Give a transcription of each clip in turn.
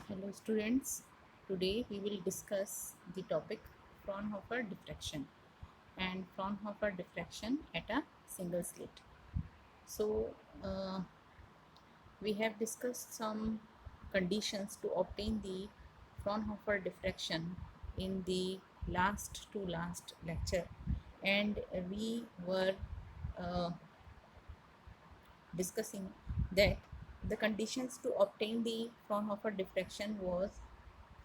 Hello students, today we will discuss the topic Fraunhofer diffraction and Fraunhofer diffraction at a single slit. So we have discussed some conditions to obtain the Fraunhofer diffraction in the last lecture, and we were uh, discussing that the conditions to obtain the Fraunhofer diffraction was,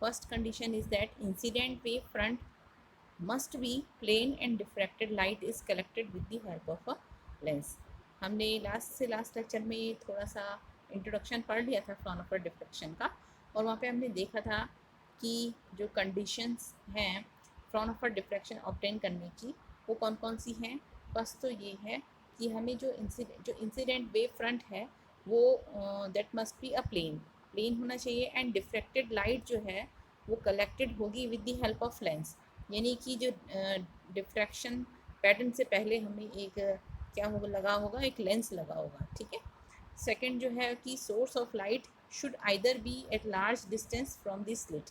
first condition is that incident wave front must be plane and diffracted light is collected with the help of a lens. हमने last lecture में थोड़ा सा introduction पढ़ लिया था Fraunhofer diffraction का, और वहाँ पे हमने देखा था कि जो कंडीशंस हैं फ्राउनहोफर डिफ्रैक्शन ऑब्टेन करने की वो कौन कौन सी हैं। फर्स्ट तो ये है कि हमें जो इंसिडेंट वेव फ्रंट है वो that must be a plane होना चाहिए, एंड डिफ्रैक्टेड लाइट जो है वो कलेक्टेड होगी with the help of lens, यानी कि जो डिफ्रैक्शन पैटर्न से पहले हमें एक क्या होगा लगा होगा, एक लेंस लगा होगा। ठीक है। सेकंड जो है कि source of light should either be at large distance from the slit,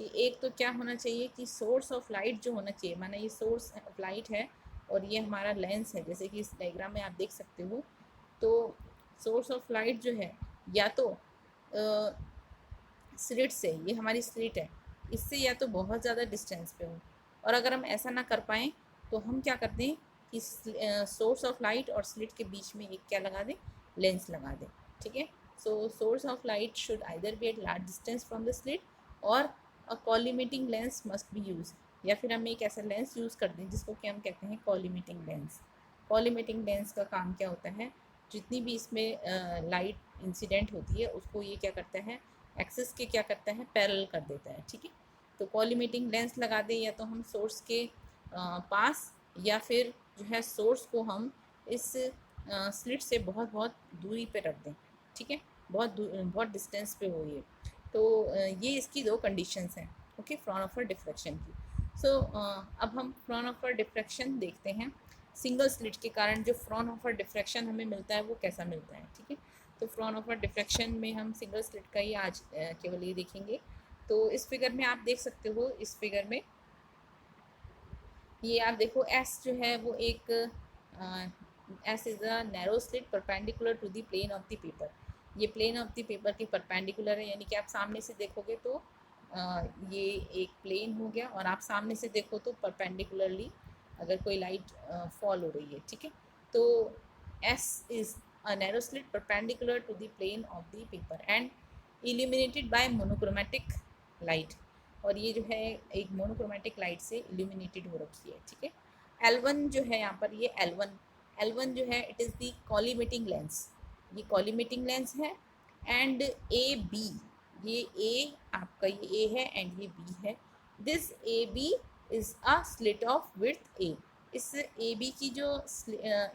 कि एक तो क्या होना चाहिए कि सोर्स ऑफ लाइट जो होना चाहिए, माना ये सोर्स ऑफ लाइट है और ये हमारा लेंस है, जैसे कि इस डायग्राम में आप देख सकते हो। तो सोर्स ऑफ लाइट जो है या तो स्लिट से, ये हमारी स्लिट है, इससे या तो बहुत ज़्यादा डिस्टेंस पे हो, और अगर हम ऐसा ना कर पाएँ तो हम क्या करते हैं कि सोर्स ऑफ लाइट और स्लिट के बीच में एक क्या लगा दें, लेंस लगा दें। ठीक है। So source of light should either be at large distance from the slit और a collimating lens must be use, या फिर हम एक ऐसा लेंस यूज़ कर दें जिसको कि हम कहते हैं कॉलीमेटिंग लेंस। कॉलीमेटिंग लेंस का काम क्या होता है, जितनी भी इसमें लाइट इंसिडेंट होती है उसको ये क्या करता है, एक्सिस के क्या करता है, पैरेलल कर देता है। ठीक है। तो कॉलीमेटिंग लेंस लगा दें, या तो हम सोर्स के पास, या फिर जो है सोर्स को हम इस स्लिट से बहुत बहुत दूरी पे रख दें। ठीक है। बहुत डिस्टेंस पे हो ये। तो ये इसकी दो कंडीशंस हैं, ओके, फ्राउनहोफर डिफ्रैक्शन की। सो अब हम फ्राउनहोफर डिफ्रैक्शन देखते हैं। सिंगल स्लिट के कारण जो फ्राउनहोफर डिफ्रैक्शन हमें मिलता है वो कैसा मिलता है। ठीक है। तो फ्राउनहोफर डिफ्रैक्शन में हम सिंगल स्लिट का ही आज केवल ये देखेंगे। तो इस फिगर में आप देख सकते हो, इस फिगर में ये आप देखो, एस जो है वो एक S is a narrow slit perpendicular to the plane of the paper. ये प्लेन ऑफ द पेपर के परपेंडिकुलर है, यानी कि आप सामने से देखोगे तो ये एक प्लेन हो गया, और आप सामने से देखो तो परपेंडिकुलरली अगर कोई लाइट फॉल हो रही है। ठीक है। तो S is a narrow slit perpendicular to the plane of the paper and illuminated by monochromatic light, और ये जो है एक मोनोक्रोमेटिक लाइट से इल्यूमिनेटेड हो रखी है। ठीक है। L1 जो है यहाँ पर, ये L1 जो है it is the collimating lens, ये कॉलीमेटिंग लेंस है। एंड ए बी, ये ए आपका ये ए है एंड ये बी है। This A B is a slit of width A. इस ए बी की जो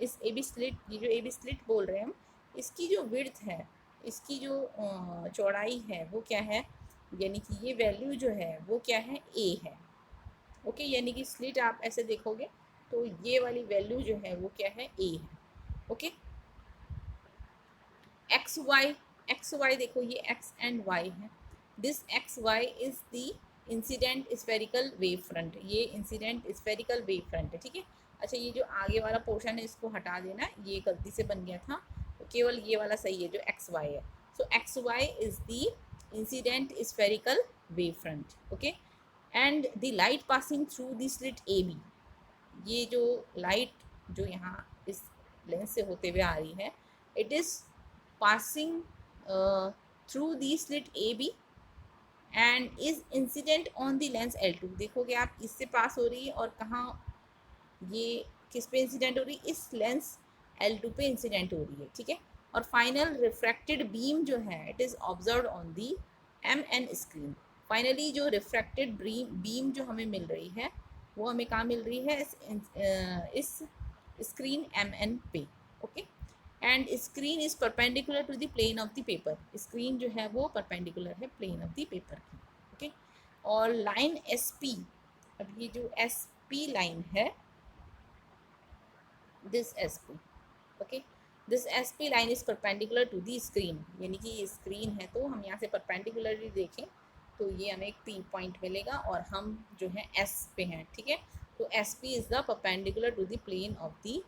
इस ए बी स्लिट, ये जो ए बी स्लिट बोल रहे हैं हम, इसकी जो विड्थ है, इसकी जो चौड़ाई है वो क्या है, यानी कि ये वैल्यू जो है वो क्या है, ए है। ओके, यानी कि स्लिट आप ऐसे देखोगे तो ये वाली वैल्यू जो है वो क्या है, ए है। ओके। एक्स वाई देखो, ये एक्स एंड वाई है। This X Y is the incident spherical wave front, ये इंसिडेंट स्फेरिकल वेव फ्रंट है। ठीक है। अच्छा, ये जो आगे वाला पोर्शन है इसको हटा देना, ये गलती से बन गया था, तो केवल ये वाला सही है जो एक्स वाई है। So X Y is the incident spherical wave front. Okay. And the light passing through the slit A B, ये जो लाइट जो यहाँ इस लेंस से होते हुए आ रही है, it is passing through the slit A B and is incident on the lens L2। देखोगे आप, इससे पास हो रही है, और कहाँ ये किस पे इंसिडेंट हो रही है, इस लेंस L2 पे इंसिडेंट हो रही है। ठीक है। और फाइनल रिफ्रैक्टेड बीम जो है it is observe on the MN screen. Finally जो रिफ्रैक्टेड बीम जो हमें मिल रही है वो हमें कहाँ मिल रही है, इस स्क्रीन MN पे। Okay. And screen is perpendicular to the plane of the paper, screen जो है वो परपेंडिकुलर है प्लेन ऑफ द पेपर की। ओके। और लाइन SP, अब ये जो SP लाइन है, this SP, okay, this S P line is perpendicular to the screen, यानी कि ये स्क्रीन है तो हम यहाँ से परपेंडिकुलरली देखें तो ये हमें एक पी पॉइंट मिलेगा और हम जो है एस पे हैं, ठीक है। तो S P is the perpendicular to the plane of the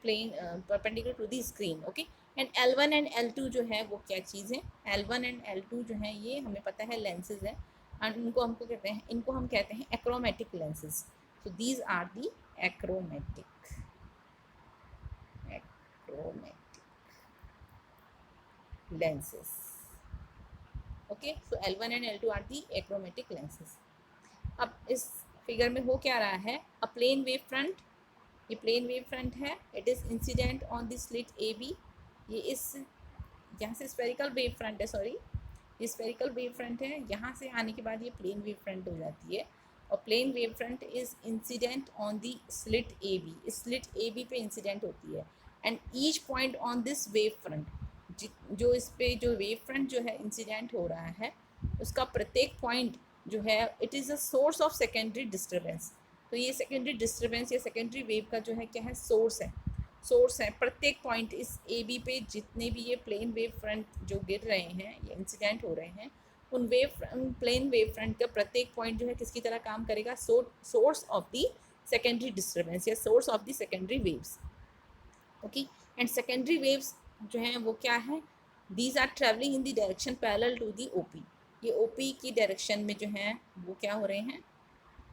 plane perpendicular to the screen, okay. And L1 and L2 जो है वो क्या चीज़ है, L1 एंड L2 जो है ये हमें पता है लेंसेज है, एंड इनको हम कहते हैं achromatic lenses. So these are the achromatic lenses, okay, so L1 and L2 are the achromatic lenses। अब इस फिगर में हो क्या रहा है, अ प्लेन वेव फ्रंट, ये प्लेन वेव फ्रंट है, it is incident on the slit A B, ये इस यहाँ से स्फेरिकल वेव फ्रंट है, सॉरी ये स्फेरिकल वेव फ्रंट है, यहाँ से आने के बाद ये प्लेन वेव फ्रंट हो जाती है, और plane wave front is incident on the slit A B, इस स्लिट ए बी पे इंसिडेंट होती है, and each point on this wave front, जो इस पे जो वेव फ्रंट जो है इंसिडेंट हो रहा है उसका प्रत्येक पॉइंट जो है it is a source of secondary disturbance. तो ये सेकेंडरी डिस्टर्बेंस या सेकेंडरी वेव का जो है क्या है, सोर्स है प्रत्येक पॉइंट इस ए बी पे, जितने भी ये प्लेन वेव फ्रंट जो गिर रहे हैं ये इंसिडेंट हो रहे हैं, उन प्लेन वेव फ्रंट का प्रत्येक पॉइंट जो है किसकी तरह काम करेगा, source of the secondary disturbance या source of the secondary waves, okay. And secondary waves जो हैं वो क्या है, these are travelling in the direction parallel to the OP, ये ओपी की डायरेक्शन में जो है वो क्या हो रहे हैं,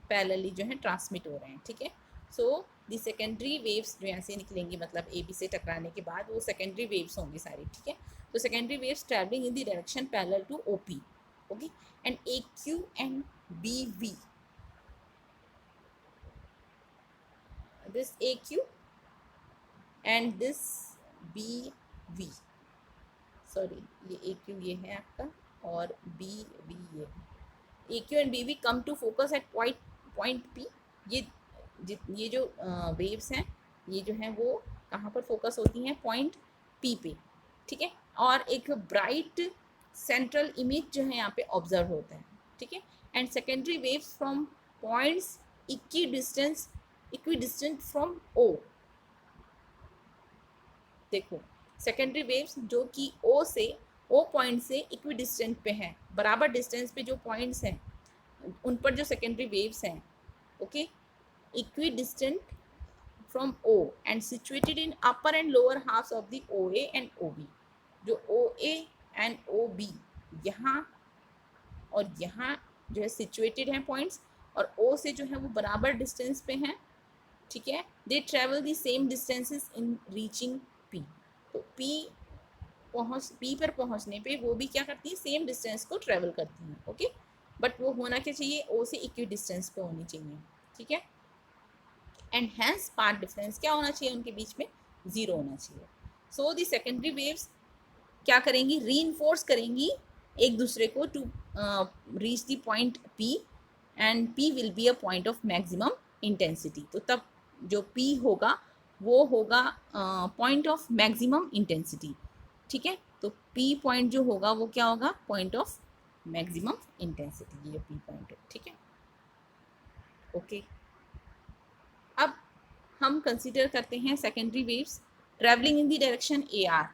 पैरेलली जो है ट्रांसमिट हो रहे हैं, ठीक है। सो दी सेकेंडरी वेव्स जो यहाँ से निकलेंगी, मतलब ए बी से टकराने के बाद वो सेकेंडरी वेव्स होंगी सारी, ठीक है। तो secondary waves travelling in the direction parallel to OP, okay. And A Q and B V, this A Q and this B V, sorry ये ए क्यू ये है आपका और बी वी ये है, A Q and B V come to focus at point P, ये जो waves हैं ये जो हैं वो कहाँ पर फोकस होती हैं, पॉइंट पी पे, ठीक है। और एक ब्राइट सेंट्रल इमेज जो है यहाँ पे ऑब्जर्व होता है, ठीक है। And secondary waves from points equidistant from O, देखो सेकेंडरी वेव्स जो कि ओ पॉइंट से इक्विडिस्टेंट पे हैं, बराबर डिस्टेंस पे जो पॉइंट्स हैं उन पर जो सेकेंडरी वेव्स हैं, okay, equidistant from O and situated in upper and lower halves of the O A and O B, जो O A and O B यहाँ और यहाँ जो है सिचुएटेड हैं पॉइंट्स, और ओ से जो है वो बराबर डिस्टेंस पे हैं, ठीक है। They travel the same distances in reaching P, तो पी पर पहुंचने पे वो भी क्या करती है, सेम डिस्टेंस को ट्रेवल करती हैं, ओके। बट वो होना क्या चाहिए, ओ से इक्वी डिस्टेंस पे होनी चाहिए, ठीक है। एंड हैंस पाथ डिफरेंस क्या होना चाहिए उनके बीच में, ज़ीरो होना चाहिए। सो दी सेकेंडरी वेव्स क्या करेंगी, रीइंफोर्स करेंगी एक दूसरे को to reach the point P, and P will be a point of maximum intensity, तो तब जो पी होगा वो होगा पॉइंट ऑफ मैक्सिमम इंटेंसिटी, ठीक है। तो पी पॉइंट जो होगा वो क्या होगा, पॉइंट ऑफ मैक्सिमम इंटेंसिटी, ये पी पॉइंट, ठीक है, ओके। अब हम कंसीडर करते हैं secondary waves travelling in the direction A R.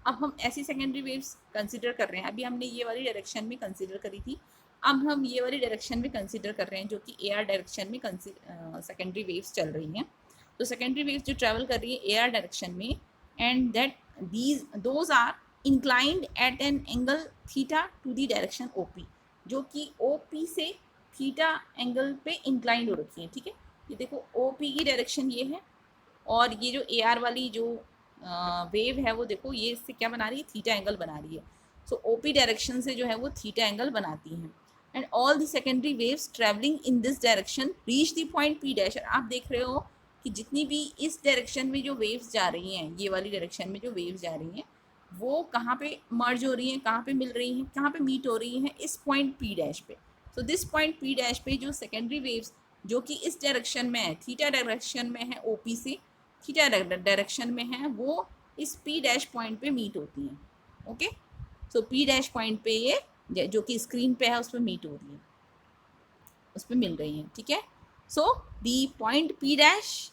अब हम ऐसी सेकेंडरी वेव्स कंसीडर कर रहे हैं, अभी हमने ये वाली डायरेक्शन में कंसीडर करी थी, अब हम ये वाली डायरेक्शन में कंसीडर कर रहे हैं जो कि ए आर डायरेक्शन में सेकेंडरी वेव्स चल रही हैं। तो सेकेंडरी वेव्स जो ट्रैवल कर रही है ए आर डायरेक्शन में, and that those are inclined at an angle theta to the direction O P, जो कि ओ पी से थीटा एंगल पे इंक्लाइंड हो रखी है, ठीक है। ये देखो ओ पी की डायरेक्शन ये है, और ये जो ए आर वाली जो वेव है वो देखो ये इससे क्या बना रही है, थीटा एंगल बना रही है। सो ओ पी डायरेक्शन से जो है वो थीटा एंगल बनाती हैं, and all the secondary waves travelling in this direction reach the point P dash. आप देख रहे हो कि जितनी भी इस डायरेक्शन में जो वेव्स जा रही हैं, ये वाली डायरेक्शन में जो वेव्स जा रही हैं वो कहाँ पे मर्ज हो रही हैं, कहाँ पे मिल रही हैं, कहाँ पे मीट हो रही हैं, इस पॉइंट पी डैश पे। So this point P dash पे जो सेकेंडरी वेव्स जो कि इस डायरेक्शन में है, थीटा डायरेक्शन में है, ओ पी से थीटा डायरेक्शन में है, वो इस पी डैश पॉइंट पे मीट होती हैं, ओके। सो पी डैश पॉइंट पे ये जो कि स्क्रीन पे है उस पर मीट हो रही है, उस पर मिल रही हैं, ठीक है। So the point P dash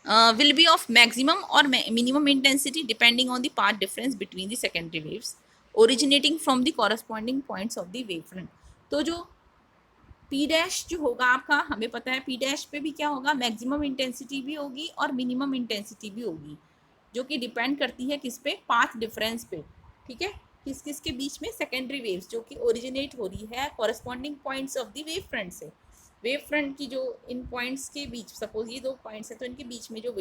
will be of maximum or minimum intensity depending on the path difference between the secondary waves originating from the corresponding points of the wavefront. तो जो P डैश जो होगा आपका, हमें पता है P dash पे भी क्या होगा, मैक्सिमम इंटेंसिटी भी होगी और मिनिमम इंटेंसिटी भी होगी, जो कि डिपेंड करती है किस पे, पाथ डिफरेंस पे, ठीक है, किस किस के बीच में, सेकेंडरी वेव्स जो कि ओरिजिनेट हो रही है corresponding points of the wave front से। वेव फ्रंट की जो इन पॉइंट्स के बीच, सपोज ये दो पॉइंट्स हैं तो इनके बीच में जो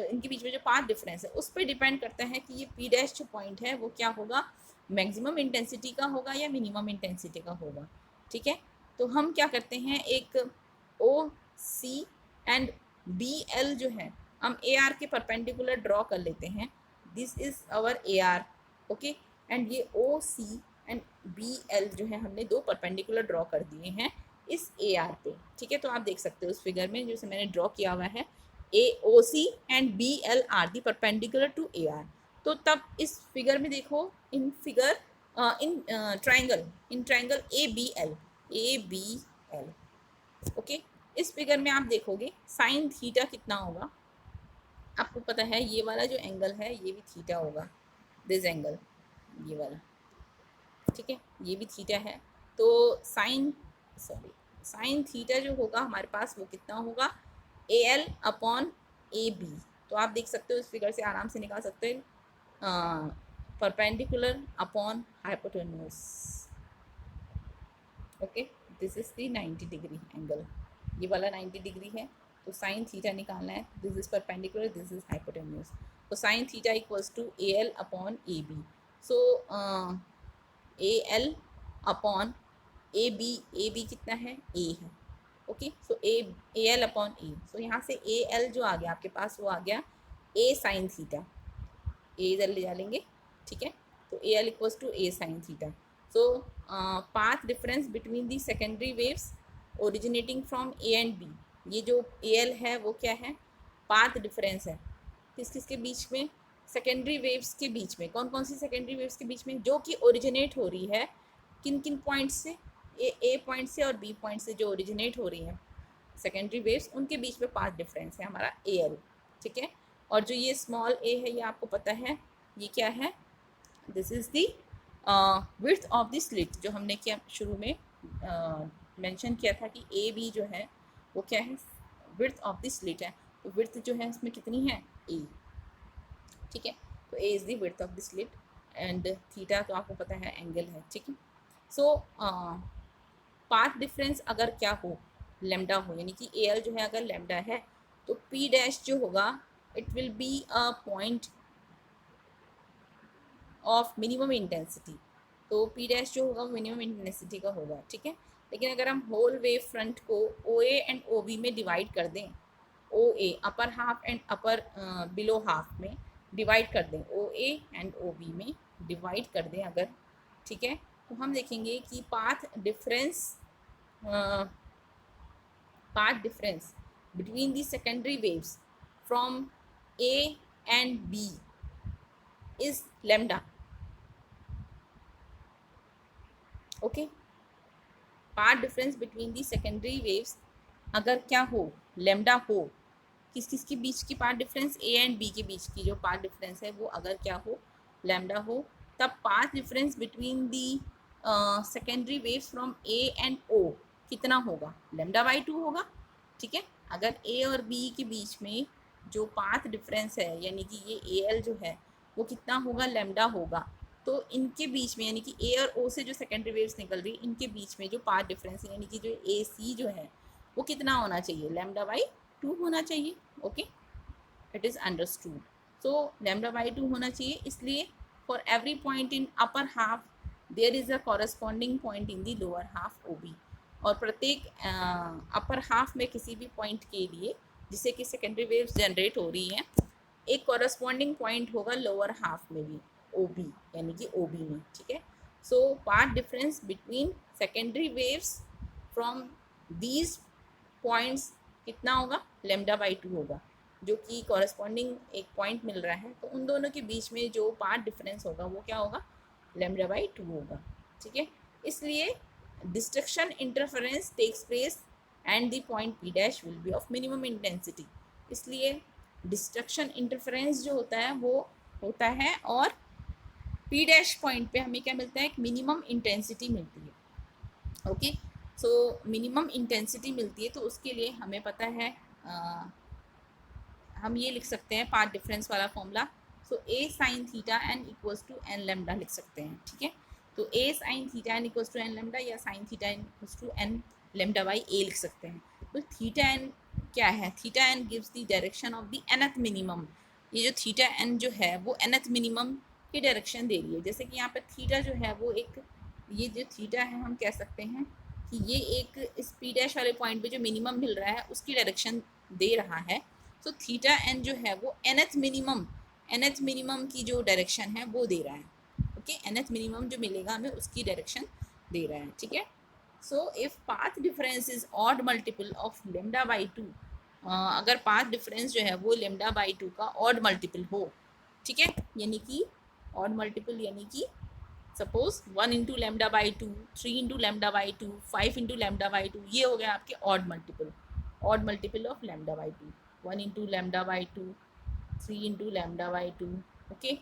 इनके बीच में जो पाथ डिफरेंस है उस पर डिपेंड करता है कि ये P डैश जो पॉइंट है वो क्या होगा, मैक्सिमम इंटेंसिटी का होगा या मिनिमम इंटेंसिटी का होगा, ठीक है। तो हम क्या करते हैं, एक ओ सी एंड बी एल जो है हम ए आर के परपेंडिकुलर ड्रॉ कर लेते हैं, this is our A R, okay, and ये ओ सी एंड बी एल जो है हमने दो परपेंडिकुलर ड्रॉ कर दिए हैं इस ए आर पे, ठीक है। तो आप देख सकते हो उस फिगर में जैसे मैंने ड्रॉ किया हुआ है, A O C and B L are the perpendicular to A R. तो तब इस फिगर में देखो, in figure in triangle A B L, okay, इस फिगर में आप देखोगे साइन थीटा कितना होगा, आपको पता है ये वाला जो एंगल है ये भी थीटा होगा, दिस एंगल ये वाला, ठीक है, ये भी थीटा है। तो साइन थीटा जो होगा हमारे पास वो कितना होगा, A L upon A B. तो आप देख सकते हो इस फिगर से आराम से निकाल सकते हैं, perpendicular upon hypotenuse, okay, this is the 90 degree angle, ये वाला 90 डिग्री है। तो साइन थीटा निकालना है, this is perpendicular, this is hypotenuse. तो sine theta equals to A L upon A B. So A L upon A B कितना है, A है, okay. So A L upon A, so यहाँ से A L जो आ गया आपके पास वो आ गया ए साइन थीटा, ए इधर ले डालेंगे, ठीक है। तो A L equals to A sine theta. So path difference between the secondary waves originating from A and B, ये जो ए एल है वो क्या है, पाथ डिफरेंस है किस किस के बीच में, सेकेंडरी वेव्स के बीच में। कौन कौन सी सेकेंडरी वेव्स के बीच में, जो कि ओरिजिनेट हो रही है किन किन पॉइंट्स से, ए पॉइंट से और बी पॉइंट से जो ओरिजिनेट हो रही है सेकेंडरी वेव्स, उनके बीच में पाथ डिफरेंस है हमारा ए एल, ठीक है। और जो ये स्मॉल ए है ये आपको पता है ये क्या है, this is the width of the slit, जो हमने क्या शुरू में मेंशन किया था कि ए बी जो है वो क्या है, विड्थ ऑफ द स्लिट है। तो विड्थ जो है इसमें कितनी है, ए, ठीक है। तो A is the width of the slit and theta तो आपको पता है एंगल है, ठीक है। सो पाथ डिफरेंस अगर क्या हो, लेमडा हो, यानी कि ए एल जो है अगर लेमडा है तो पी डैश जो होगा it will be a point of minimum intensity. तो पी डैश जो होगा वो मिनिमम इंटेंसिटी का होगा, ठीक है। लेकिन अगर हम होल वेव फ्रंट को O A and O B में डिवाइड कर दें, O A upper half and upper below half में डिवाइड कर दें, O A and O B में डिवाइड कर दें अगर, ठीक है, तो हम देखेंगे कि path difference between the secondary waves from A and B is lambda, okay. Path difference between the secondary waves अगर क्या हो, लेमडा हो, किस किस के बीच की path difference, A and B के बीच की जो पाथ डिफरेंस है वो अगर क्या हो, लेमडा हो, तब path difference between the secondary waves from A and O कितना होगा, लेमडा बाई 2 होगा, ठीक है। अगर ए और बी के बीच में जो पाथ डिफरेंस है यानी कि ये ए एल जो है वो कितना होगा, लेमडा होगा। तो इनके बीच में यानी कि ए और ओ से जो सेकेंडरी वेव्स निकल रही इनके बीच में जो पाथ डिफरेंस है यानी कि जो ए सी जो है वो कितना होना चाहिए, लेमडा बाई 2 होना चाहिए, okay, it is understood. So lambda by 2 होना चाहिए, इसलिए for every point in upper half there is a corresponding point in the lower half O B, और प्रत्येक अपर हाफ में किसी भी पॉइंट के लिए जिससे कि सेकेंडरी वेव्स जनरेट हो रही हैं एक कॉरस्पॉन्डिंग पॉइंट होगा लोअर हाफ में भी, ओ बी यानी कि ओ बी में, ठीक है। So path difference between secondary waves from these points कितना होगा, लेमडा बाई 2 होगा, जो कि कॉरस्पॉन्डिंग एक पॉइंट मिल रहा है तो उन दोनों के बीच में जो पाथ डिफरेंस होगा वो क्या होगा, लेमडा बाई 2 होगा, ठीक है। इसलिए destruction interference takes place and the point P dash will be of minimum intensity. इसलिए डिस्ट्रक्शन इंटरफेरेंस जो होता है वो होता है, और पी डैश पॉइंट पे हमें क्या मिलता है, एक मिनिमम इंटेंसिटी मिलती है। ओके, सो मिनिमम इंटेंसिटी मिलती है, तो उसके लिए हमें पता है हम ये लिख सकते हैं पाथ डिफरेंस वाला formula. So A sine theta N equals to N lambda लिख सकते हैं, ठीक है। तो A sine theta N equals to N lambda या sine theta N equals to N lambda by A लिख सकते हैं। तो थीटा एन क्या है, theta N gives the direction of the nth minimum. ये जो थीटा एन जो है वो एनथ मिनिमम की डायरेक्शन दे रही है। जैसे कि यहाँ पर थीटा जो है वो एक, ये जो थीटा है हम कह सकते हैं कि ये एक इस पी डैश वाले पॉइंट पे जो मिनिमम मिल रहा है उसकी डायरेक्शन दे रहा है। तो थीटा एन जो है वो एनथ मिनिमम की जो डायरेक्शन है वो दे रहा है। ओके, एनथ मिनिमम जो मिलेगा हमें उसकी डायरेक्शन दे रहा है, ठीक है। So if path difference is odd multiple of lambda by to, अगर पाथ डिफरेंस जो है वो लेमडा बाई टू का ऑड मल्टीपल हो, ठीक है, यानी कि ऑड मल्टीपल यानी कि suppose 1 into lambda by to, 3 into lambda by to, 5 into lambda by to, ये हो गया आपके odd multiple of lambda by to. 1 into lambda by to, 3 into lambda by two, okay,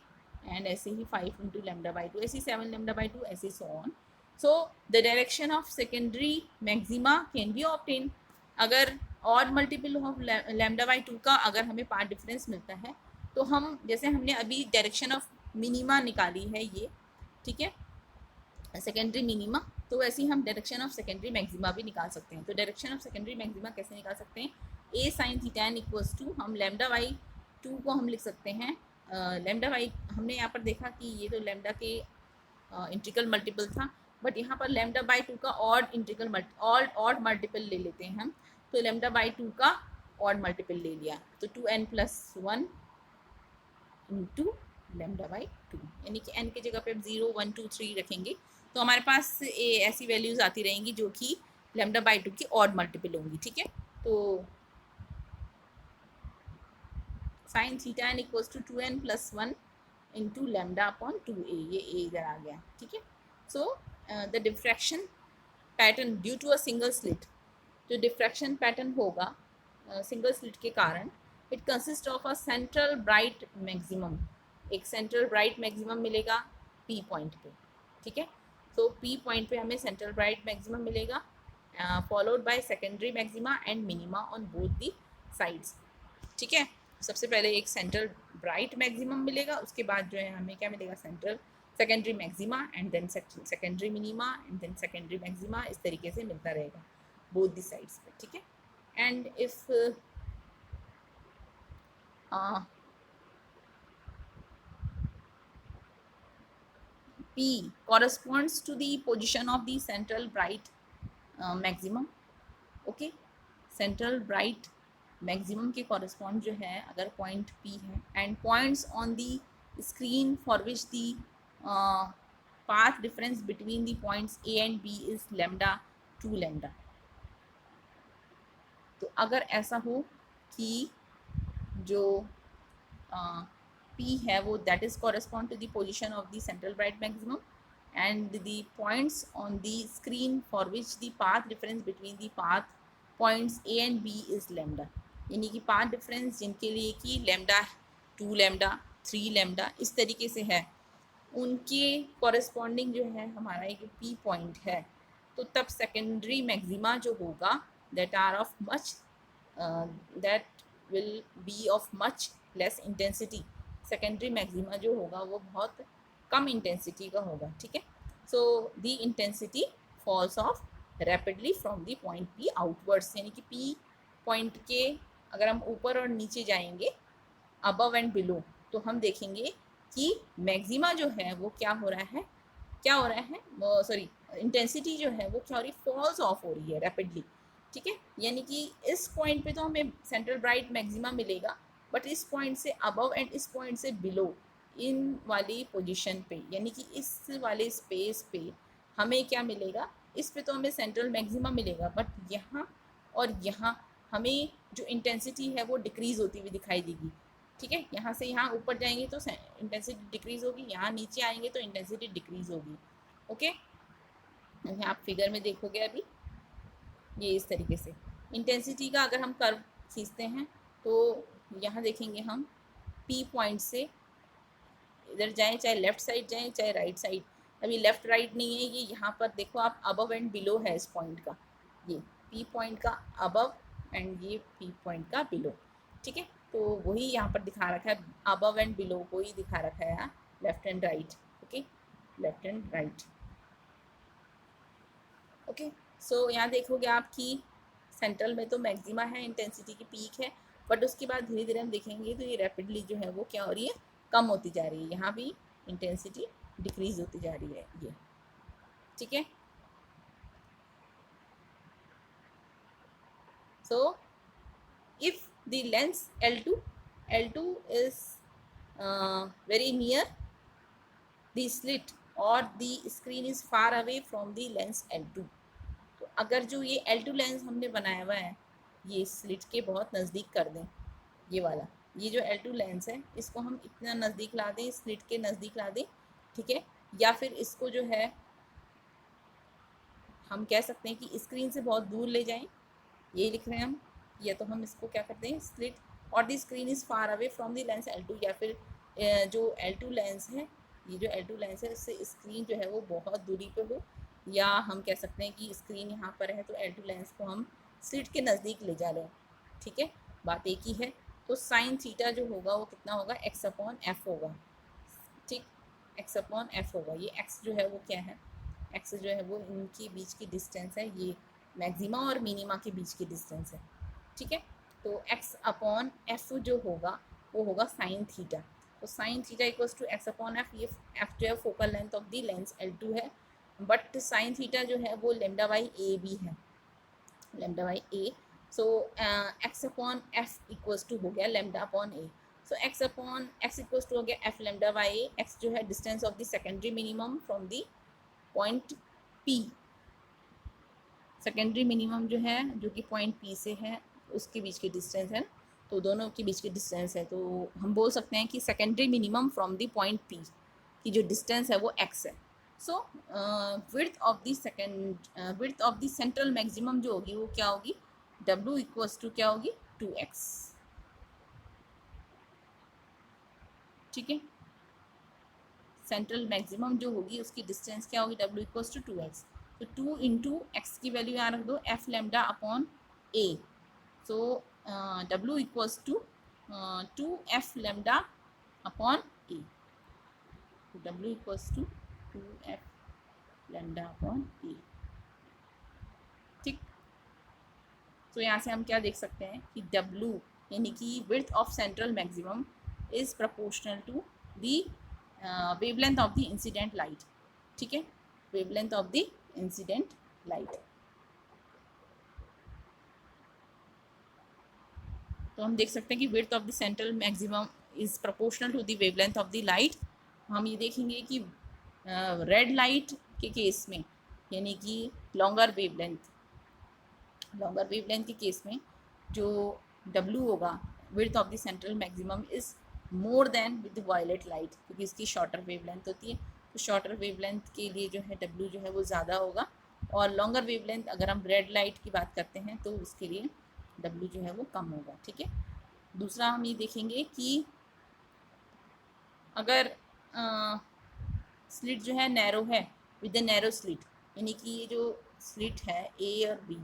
and ऐसे ही 5 into lambda by two, ऐसे ही 7 lambda by two, ऐसे so on. So the direction of secondary maxima can be obtain. अगर odd multiple of lambda by two का अगर हमें path difference मिलता है, तो हम जैसे हमने अभी डायरेक्शन ऑफ मिनिमा निकाली है ये, ठीक है, सेकेंडरी मिनिमा, तो वैसे ही हम डायरेक्शन ऑफ सेकेंडरी मैक्सिमा भी निकाल सकते हैं। तो डायरेक्शन ऑफ सेकेंडरी मैक्सिमा कैसे निकाल सकते हैं, A sine theta N equals to, हम लेमडा बाई टू को हम लिख सकते हैं लेमडा बाई, हमने यहाँ पर देखा कि ये तो लेमडा के इंटीग्रल मल्टीपल था, बट यहाँ पर लेमडा बाई टू का ऑड मल्टीपल ले लेते हैं हम। तो लेमडा बाई टू का ऑड मल्टीपल ले लिया, तो 2n+1 into lambda by to, यानी कि n की जगह पे 0 1 2 3 रखेंगे, तो हमारे पास ऐसी वैल्यूज़ आती रहेंगी जो कि लेमडा बाई टू की ऑड मल्टीपल होंगी, ठीक है। तो sine theta N equals to 2n+1 into lambda upon 2a, ये a इधर आ गया, ठीक है। So the diffraction pattern due to a single slit, जो डिफ्रैक्शन पैटर्न होगा सिंगल स्लिट के कारण, it consist of a central bright maximum, एक सेंट्रल ब्राइट मैक्सिमम मिलेगा पी पॉइंट पे, ठीक है। तो पी पॉइंट पे हमें सेंट्रल ब्राइट मैक्सिमम मिलेगा, followed by secondary maxima and minima on both the sides, ठीक है। सबसे पहले एक सेंट्रल ब्राइट मैक्सिमम मिलेगा, उसके बाद जो है हमें क्या मिलेगा, secondary maxima and then secondary minima and then secondary maxima, इस तरीके से मिलता रहेगा बोथ दी साइड्स पे, ठीक है। And if P corresponds to the position of the central bright maximum, okay, central bright maximum के कॉरस्पॉन्ड जो है अगर पॉइंट P है, and points on the screen for which the path difference between the points A and B is lambda 2 lambda. तो अगर ऐसा हो कि जो P है वो that is correspond to the position of the central bright maximum and the points on the screen for which the path difference between the path points A and B is lambda, यानी कि path difference जिनके लिए कि lambda 2 lambda 3 lambda इस तरीके से है, उनके कॉरस्पॉन्डिंग जो है हमारा एक P पॉइंट है, तो तब सेकेंडरी मैक्सिमा जो होगा that are of much that will be of much less intensity, secondary maxima जो होगा वो बहुत कम इंटेंसिटी का होगा, ठीक है। So the intensity falls off rapidly from the point P outwards, यानी कि P पॉइंट के अगर हम ऊपर और नीचे जाएंगे अबव एंड बिलो, तो हम देखेंगे कि मैक्सिमा जो है वो क्या हो रहा है, सॉरी इंटेंसिटी जो है वो क्या हो रही है, फॉल्स ऑफ हो रही है रैपिडली, ठीक है। यानी कि इस पॉइंट पे तो हमें सेंट्रल ब्राइट मैक्सिमा मिलेगा, बट इस पॉइंट से अबव एंड इस पॉइंट से बिलो, इन वाली पोजीशन पे यानी कि इस वाले स्पेस पे हमें क्या मिलेगा, इस पे तो हमें सेंट्रल मैक्सिमा मिलेगा, बट यहाँ और यहाँ हमें जो इंटेंसिटी है वो डिक्रीज़ होती हुई दिखाई देगी, ठीक है। यहाँ से यहाँ ऊपर जाएंगे तो इंटेंसिटी डिक्रीज़ होगी, यहाँ नीचे आएंगे तो इंटेंसिटी डिक्रीज़ होगी, ओके। यहाँ आप फिगर में देखोगे अभी ये इस तरीके से इंटेंसिटी का अगर हम कर्व खींचते हैं तो यहाँ देखेंगे हम P पॉइंट से इधर जाएं, चाहे लेफ्ट साइड जाएं चाहे राइट साइड, अभी लेफ्ट राइट नहीं है, ये यहाँ पर देखो आप अबव एंड बिलो है इस पॉइंट का, ये P पॉइंट का अबव एंड ये P पॉइंट का बिलो, ठीक है। तो वही यहाँ पर दिखा रखा है, अबव एंड बिलो को ही दिखा रखा है यहाँ, left and right, okay, left and right, okay. So यहाँ देखोगे आपकी सेंट्रल में तो मैक्सिमा है, इंटेंसिटी की पीक है, बट उसके बाद धीरे धीरे हम देखेंगे तो ये रैपिडली जो है वो क्या हो रही है, कम होती जा रही है, यहाँ भी इंटेंसिटी डिक्रीज होती जा रही है ये, ठीक है। So if the lens L2 is very near the slit or the screen is far away from the lens L2, तो अगर जो ये L2 लेंस हमने बनाया हुआ है ये स्लिट के बहुत नज़दीक कर दें, ये वाला, ये जो L2 लेंस है इसको हम इतना नज़दीक ला दें, स्लिट के नज़दीक ला दें, ठीक है, या फिर इसको जो है हम कह सकते हैं कि स्क्रीन से बहुत दूर ले जाएं, यही लिख रहे हैं हम, या तो हम इसको क्या करते हैं स्लिट और the screen is far away from the lens L2, या फिर जो L2 लेंस है, ये जो L2 लेंस है इससे स्क्रीन जो है वो बहुत दूरी पे हो, या हम कह सकते हैं कि स्क्रीन यहाँ पर है तो L2 लेंस को हम स्लिट के नज़दीक ले जा रहे हैं, ठीक है, बात एक ही है। तो साइन थीटा जो होगा वो कितना होगा, x/f होगा, ठीक, x/f होगा, ये x जो है वो क्या है, x जो है वो इनके बीच की डिस्टेंस है, ये मैक्सिमा और मिनिमा के बीच की डिस्टेंस है, ठीक है। तो x/f जो होगा वो होगा साइन थीटा, तो sine theta equals to x/f, ये f जो है focal length of the lens L2 है, बट साइन थीटा जो है वो λ/a भी है, λ/a, so x/f equals to हो गया λ/a, so x equals to हो गया f λ/a, x जो है distance of the secondary minimum from the point P, secondary minimum जो है जो कि पॉइंट P से है उसके बीच की डिस्टेंस है, तो दोनों के बीच की डिस्टेंस है, तो हम बोल सकते हैं कि secondary minimum from the point P की जो डिस्टेंस है वो x है। So width of the central maximum जो होगी वो क्या होगी, W इक्वल्स टू क्या होगी 2x, ठीक है, सेंट्रल मैक्सिमम जो होगी उसकी डिस्टेंस क्या होगी, W इक्वल्स टू 2x, तो 2 इंटू एक्स की वैल्यू यहाँ रख दो f λ/a, so W equals to 2f λ/a, W equals to 2f λ/a, ठीक। तो यहाँ से हम क्या देख सकते हैं कि W यानी कि width of central maximum is proportional to the wavelength of the incident light, ठीक है, wavelength of the incident light. तो हम देख सकते हैं कि width of the central maximum is proportional to the wavelength of the light. हम ये देखेंगे कि रेड लाइट के केस में यानी कि लॉन्गर वेवलेंथ के केस में जो W होगा width of the central maximum is more than with violet light, क्योंकि इसकी शॉर्टर वेवलेंथ होती है, तो शॉर्टर वेवलेंथ के लिए जो है W जो है वो ज़्यादा होगा, और लॉन्गर वेवलेंथ अगर हम रेड लाइट की बात करते हैं तो उसके लिए W जो है वो कम होगा, ठीक है। दूसरा हम ये देखेंगे कि अगर स्लिट जो है नैरो है विद द नैरो स्लिट, यानी कि ये जो स्लिट है A और B,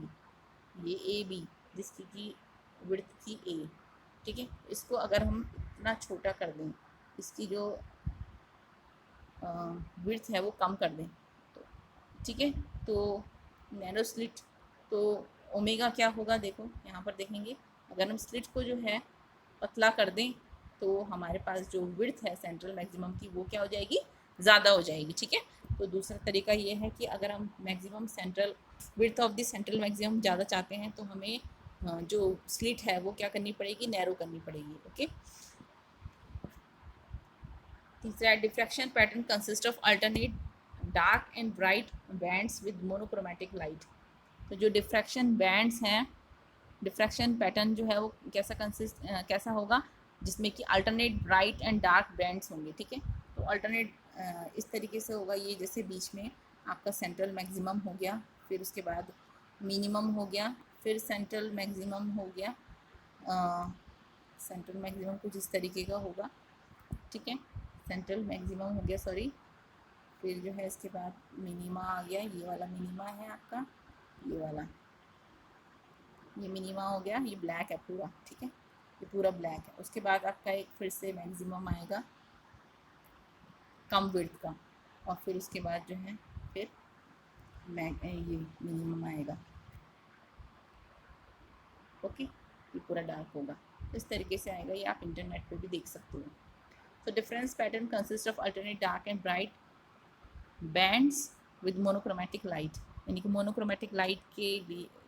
ये AB जिसकी की विड्थ थी A, ठीक है, इसको अगर हम इतना छोटा कर दें, इसकी जो विड्थ है वो कम कर दें, तो ठीक है, तो नैरो स्लिट, तो ओमेगा क्या होगा, देखो यहाँ पर देखेंगे अगर हम स्लिट को जो है पतला कर दें तो हमारे पास जो विड्थ है सेंट्रल मैक्सिमम की वो क्या हो जाएगी, ज़्यादा हो जाएगी, ठीक है। तो दूसरा तरीका ये है कि अगर हम maximum central width of the central maximum ज़्यादा चाहते हैं तो हमें जो स्लिट है वो क्या करनी पड़ेगी, नैरो करनी पड़ेगी, ओके। तीसरा diffraction pattern consist of alternate dark and bright bands with monochromatic light, तो जो डिफ्रैक्शन बैंड्स हैं, डिफ्रैक्शन पैटर्न जो है वो कैसा होगा, जिसमें कि alternate bright and dark bands होंगे, ठीक है। तो अल्टरनेट इस तरीके से होगा, ये जैसे बीच में आपका सेंट्रल मैक्सिमम हो गया, फिर उसके बाद मिनिमम हो गया, फिर सेंट्रल मैक्सिमम हो गया, सेंट्रल मैक्सिमम कुछ इस तरीके का होगा, ठीक है। सेंट्रल मैक्सिमम हो गया, सॉरी। फिर जो है इसके बाद मिनीमा आ गया, ये वाला मिनीमा है आपका, ये वाला, ये मिनीमा हो गया, ये ब्लैक है पूरा, ठीक है, ये पूरा ब्लैक है। उसके बाद आपका एक फिर से मैक्सिमम आएगा कम विड्थ का, और फिर उसके बाद जो है फिर ये मिनिमम आएगा, ओके। ये पूरा डार्क होगा, इस तरीके से आएगा, ये आप इंटरनेट पे भी देख सकते हो। तो difference pattern consist of alternate dark and bright bands with monochromatic light, यानी कि मोनोक्रोमेटिक लाइट के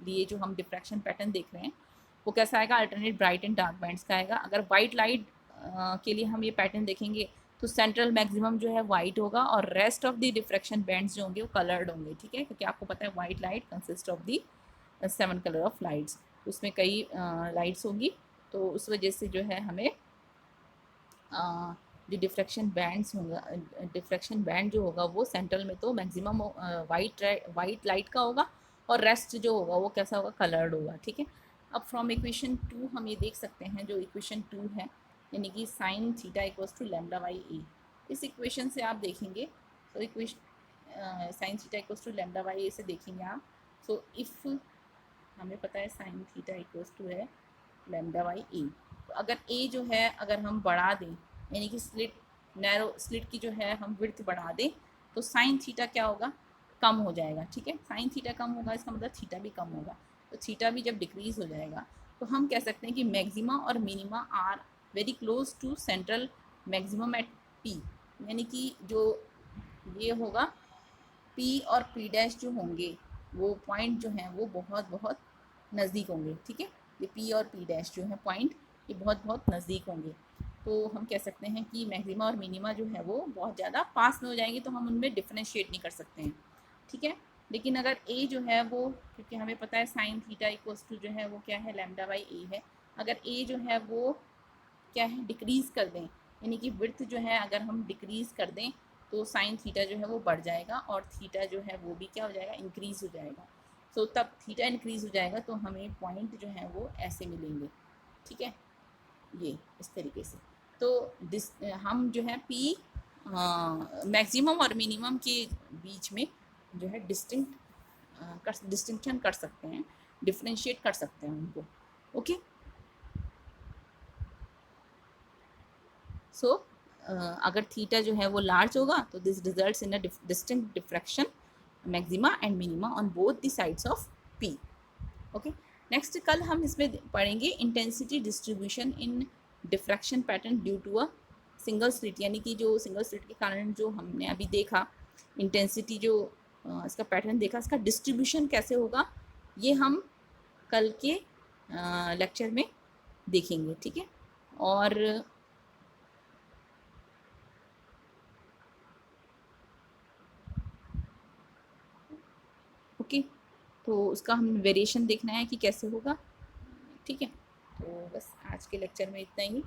लिए जो हम डिफ्रैक्शन पैटर्न देख रहे हैं वो कैसा आएगा, alternate bright and dark bands का आएगा। अगर वाइट लाइट के लिए हम ये पैटर्न देखेंगे तो सेंट्रल मैक्सिमम जो है वाइट होगा और rest of the diffraction bands जो होंगे वो कलर्ड होंगे, ठीक है, क्योंकि आपको पता है white light consist of the 7 colour of lights, उसमें कई लाइट्स होंगी, तो उस वजह से जो है हमें जो डिफ्रैक्शन बैंड्स होगा, डिफ्रैक्शन बैंड जो होगा वो सेंट्रल में तो मैक्सिमम वाइट लाइट का होगा और रेस्ट जो होगा वो कैसा होगा, कलर्ड होगा, ठीक है। अब फ्रॉम इक्वेशन 2 हम ये देख सकते हैं, जो इक्वेशन 2 है यानी कि sine theta equals to lambda by A, इस इक्वेशन से आप देखेंगे, तो equation sine theta equals to lambda by A से देखेंगे आप, सो इफ़ हमें पता है साइन थीटा इक्वल्स टू है लैम्डा बाई ए, तो अगर ए जो है अगर हम बढ़ा दें, यानी कि स्लिट नैरो स्लिट की जो है हम विड्थ बढ़ा दें, तो साइन थीटा क्या होगा, कम हो जाएगा, ठीक है। साइन थीटा कम होगा, इसका मतलब थीटा भी कम होगा, तो थीटा भी जब डिक्रीज हो जाएगा तो हम कह सकते हैं कि मैक्सिमा और minima are very close to central maximum at P, यानी कि जो ये होगा पी और पी डैश जो होंगे वो पॉइंट जो हैं वो बहुत बहुत नज़दीक होंगे, ठीक है। ये पी और पी डैश जो है पॉइंट ये बहुत बहुत नज़दीक होंगे, तो हम कह सकते हैं कि मैक्सिमा और मिनिमा जो है वो बहुत ज़्यादा पास में हो जाएंगे, तो हम उनमें डिफ्रेंशिएट नहीं कर सकते हैं, ठीक है। लेकिन अगर ए जो है वो, क्योंकि हमें पता है साइन थीटा इक्वल्स टू जो है वो क्या है, लैम्डा बाई ए है, अगर ए जो है वो क्या है, डिक्रीज़ कर दें, यानी कि विड्थ जो है अगर हम डिक्रीज़ कर दें तो साइन थीटा जो है वो बढ़ जाएगा और थीटा जो है वो भी क्या हो जाएगा, इंक्रीज़ हो जाएगा। सो तब थीटा इंक्रीज़ हो जाएगा तो हमें पॉइंट जो है वो ऐसे मिलेंगे, ठीक है, ये इस तरीके से। तो हम जो है पी मैक्सिमम और मिनिमम के बीच में जो है डिस्टिंक्शन कर सकते हैं, डिफ्रेंशिएट कर सकते हैं उनको, ओके। सो अगर थीटा जो है वो लार्ज होगा तो this results in a distinct diffraction maxima and minima on both the sides of P, okay. Next कल हम इसमें पढ़ेंगे intensity distribution in diffraction pattern due to a single slit, यानी कि जो सिंगल स्लिट के कारण जो हमने अभी देखा इंटेंसिटी जो इसका पैटर्न देखा, इसका डिस्ट्रीब्यूशन कैसे होगा ये हम कल के लेक्चर में देखेंगे, ठीक है। और ओके, तो उसका हम वेरिएशन देखना है कि कैसे होगा, ठीक है। तो बस आज के लेक्चर में इतना ही।